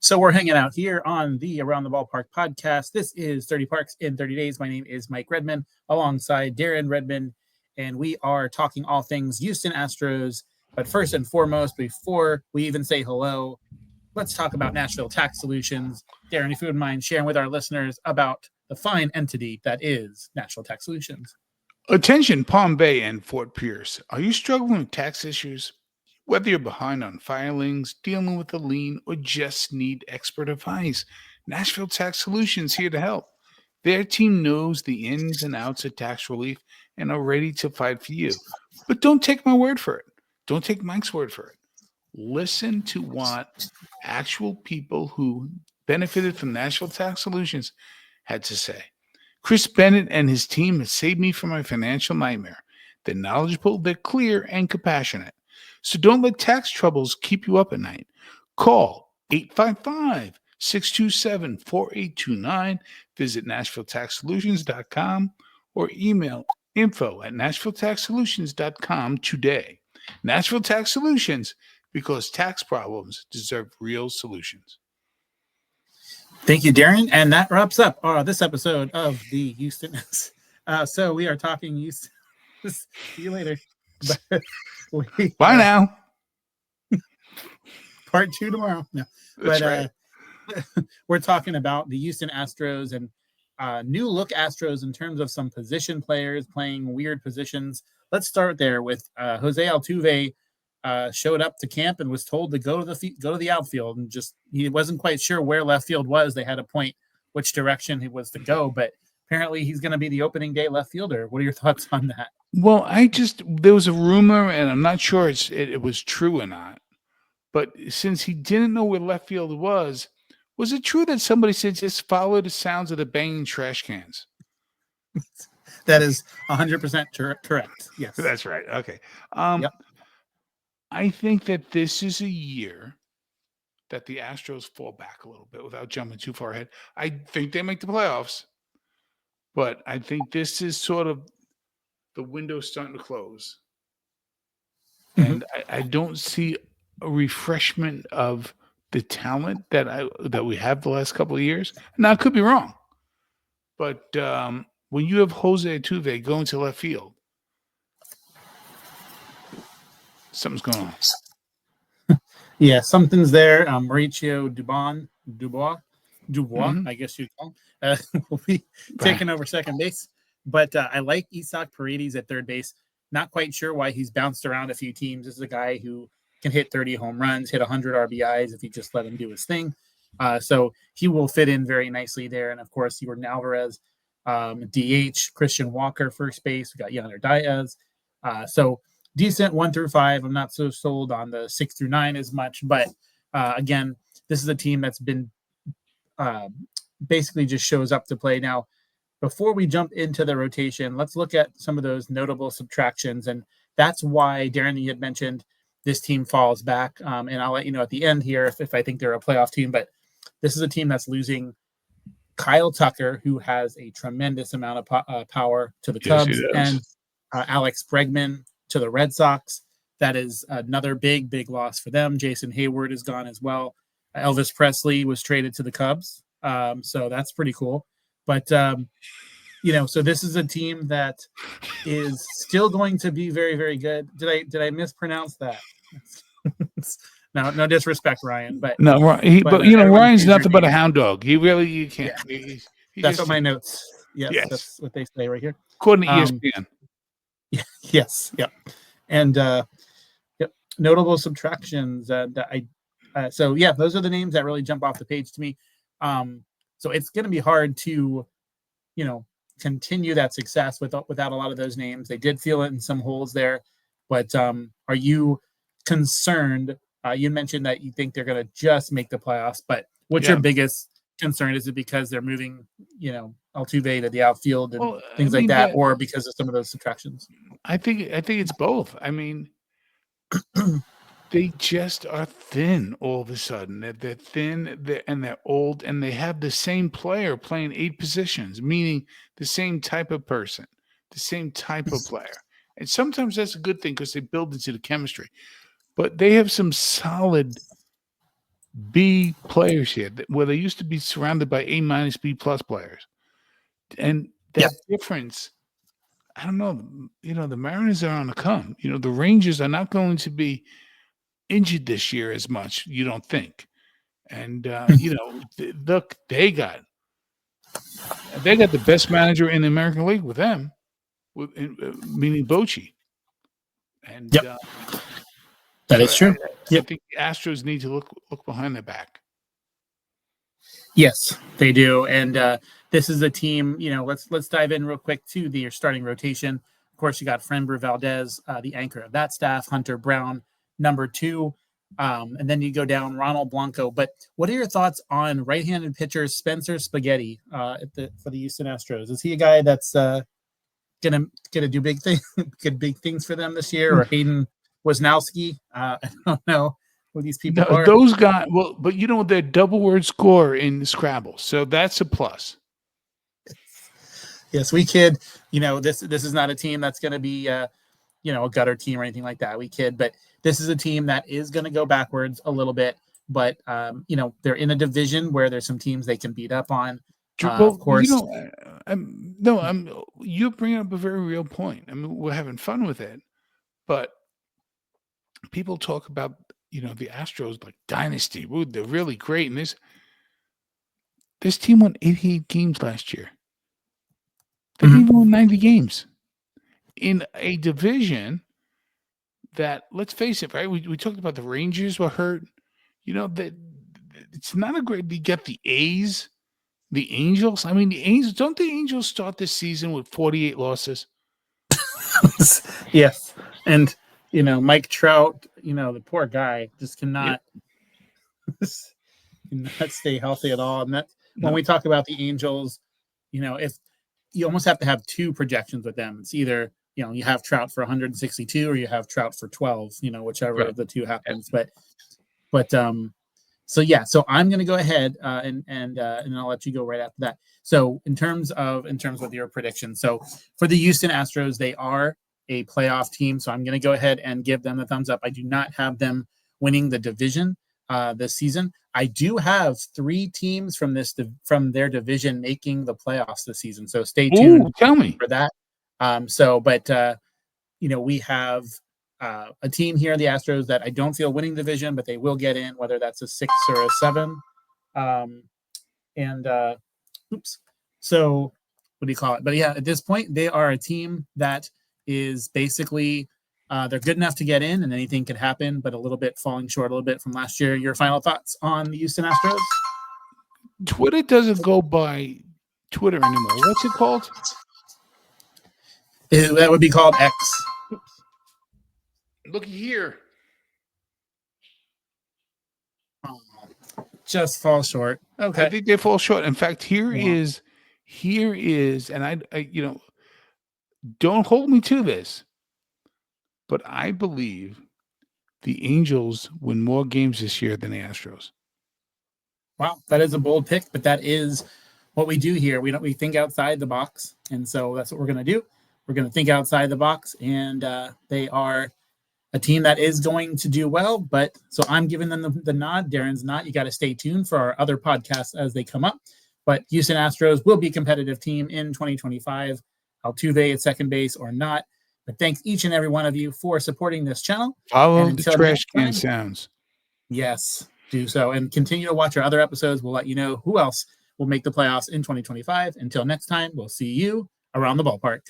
So we're hanging out here on the Around the Ballpark podcast. This is 30 Parks in 30 Days. My name is Mike Redmond alongside Darren Redmond, and we are talking all things Houston Astros. But first and foremost, before we even say hello, let's talk about Nashville Tax Solutions. Darren, if you wouldn't mind sharing with our listeners about the fine entity that is Nashville Tax Solutions. Attention, Palm Bay and Fort Pierce. Are you struggling with tax issues? Whether you're behind on filings, dealing with a lien, or just need expert advice, Nashville Tax Solutions here to help. Their team knows the ins and outs of tax relief and are ready to fight for you. But don't take my word for it. Don't take Mike's word for it. Listen to what actual people who benefited from Nashville Tax Solutions had to say. Chris Bennett and his team have saved me from my financial nightmare. They're knowledgeable, they're clear, and compassionate. So don't let tax troubles keep you up at night. Call 855-627-4829. Visit NashvilleTaxSolutions.com or email info@NashvilleTaxSolutions.com today. Nashville Tax Solutions, because tax problems deserve real solutions. Thank you, Darren. And that wraps up this episode of the Houston. So we are talking Houston. See you later. Bye now. Part 2 tomorrow. No, That's right. We're talking about the Houston Astros and new look Astros in terms of some position players playing weird positions. Let's start there with Jose Altuve. Showed up to camp and was told to go to the outfield, and just he wasn't quite sure where left field was. They had to point which direction he was to go, but apparently he's going to be the opening day left fielder. What are your thoughts on that? Well, there was a rumor, and I'm not sure it was true or not. But since he didn't know where left field was it true that somebody said just follow the sounds of the banging trash cans? That is 100% correct. Yes, that's right. Okay. Yep. I think that this is a year that the Astros fall back a little bit without jumping too far ahead. I think they make the playoffs, but I think this is sort of the window starting to close. Mm-hmm. And I don't see a refreshment of the talent that we have the last couple of years. Now, I could be wrong, but when you have Jose Altuve going to left field, something's going on. Yeah, something's there. Mauricio Dubois, mm-hmm. I guess you'd call him, will be taking over second base. But I like Isaac Paredes at third base. Not quite sure why he's bounced around a few teams. This is a guy who can hit 30 home runs, hit 100 RBIs if you just let him do his thing. So he will fit in very nicely there. And, of course, Jordan Alvarez, DH, Christian Walker, first base. We got Yander Diaz. So decent 1 through 5. I'm not so sold on the 6 through 9 as much. But, again, this is a team that's been basically just shows up to play. Now, before we jump into the rotation, let's look at some of those notable subtractions. And that's why, Darren, you had mentioned this team falls back. And I'll let you know at the end here if I think they're a playoff team. But this is a team that's losing Kyle Tucker, who has a tremendous amount of power to the Cubs, and Alex Bregman to the Red Sox. That is another big, big loss for them. Jason Hayward is gone as well. Elvis Presley was traded to the Cubs. So that's pretty cool. But, so this is a team that is still going to be very, very good. Did I mispronounce that? No disrespect, Ryan. But no, Ryan's nothing but a hound dog. You can't. Yeah. That's what my notes. Yes, that's what they say right here. According to ESPN. Yes. Yep. And notable subtractions. Those are the names that really jump off the page to me. So it's going to be hard to, continue that success without a lot of those names. They did feel it in some holes there, but are you concerned? You mentioned that you think they're going to just make the playoffs, but what's your biggest concern? Is it because they're moving, Altuve to the outfield and things like that, or because of some of those subtractions? I think it's both. I mean, they just are thin all of a sudden. They're thin, they're old, and they have the same player playing 8 positions, meaning the same type of person, the same type of player. And sometimes that's a good thing because they build into the chemistry. But they have some solid B players here, where they used to be surrounded by A minus B plus players, and Yeah. that difference. I don't know. The Mariners are on the come. The Rangers are not going to be injured this year as much. You don't think? And look, they got the best manager in the American League with them, meaning Bochy. And Yep. That is true. I think the Astros need to look behind their back. Yes, they do. And this is a team, let's dive in real quick to your starting rotation. Of course, you got Framber Valdez, the anchor of that staff, Hunter Brown, number 2. And then you go down Ronald Blanco. But what are your thoughts on right-handed pitcher Spencer Spaghetti for the Houston Astros? Is he a guy that's gonna do big things for them this year, or Hayden Wisnowski? I don't know who these people are. Those guys. Well, but they're double word score in Scrabble, so that's a plus. Yes, we kid. This is not a team that's going to be a gutter team or anything like that. We kid, but this is a team that is going to go backwards a little bit. But they're in a division where there's some teams they can beat up on. Of course, you're bringing up a very real point. I mean, we're having fun with it, but people talk about the Astros like dynasty. Ooh, they're really great, and this team won 88 games last year. They didn't even win 90 games in a division that, let's face it, right? We talked about the Rangers were hurt. That it's not a great. You get the A's, the Angels. I mean, the Angels. Don't the Angels start this season with 48 losses? Yes, and Mike Trout. The poor guy just cannot stay healthy at all. And when we talk about the Angels, if you almost have to have 2 projections with them. It's either, you have Trout for 162 or you have Trout for 12, whichever of the 2 happens. So I'm going to go ahead and I'll let you go right after that. So in terms of your prediction, so for the Houston Astros, they are a playoff team. So I'm going to go ahead and give them the thumbs up. I do not have them winning the division this season. I do have 3 teams from their division making the playoffs this season. So stay tuned. Tell me for that. We have a team here, the Astros, that I don't feel winning division, but they will get in, whether that's a 6 or a 7. So what do you call it? But yeah, at this point, they are a team that is basically they're good enough to get in, and anything could happen, but a little bit falling short a little bit from last year. Your final thoughts on the Houston Astros? Twitter doesn't go by Twitter anymore. What's it called? That would be called X. Look here. Just fall short. Okay. I think they fall short. In fact, here is, and I don't hold me to this, but I believe the Angels win more games this year than the Astros. Wow, that is a bold pick, but that is what we do here. We think outside the box, and so that's what we're going to do. We're going to think outside the box, and they are a team that is going to do well. But so I'm giving them the nod. Darren's not. You got to stay tuned for our other podcasts as they come up. But Houston Astros will be a competitive team in 2025. Altuve at second base or not. But thanks each and every one of you for supporting this channel. Follow the trash can sounds. Yes, do so. And continue to watch our other episodes. We'll let you know who else will make the playoffs in 2025. Until next time, we'll see you around the ballpark.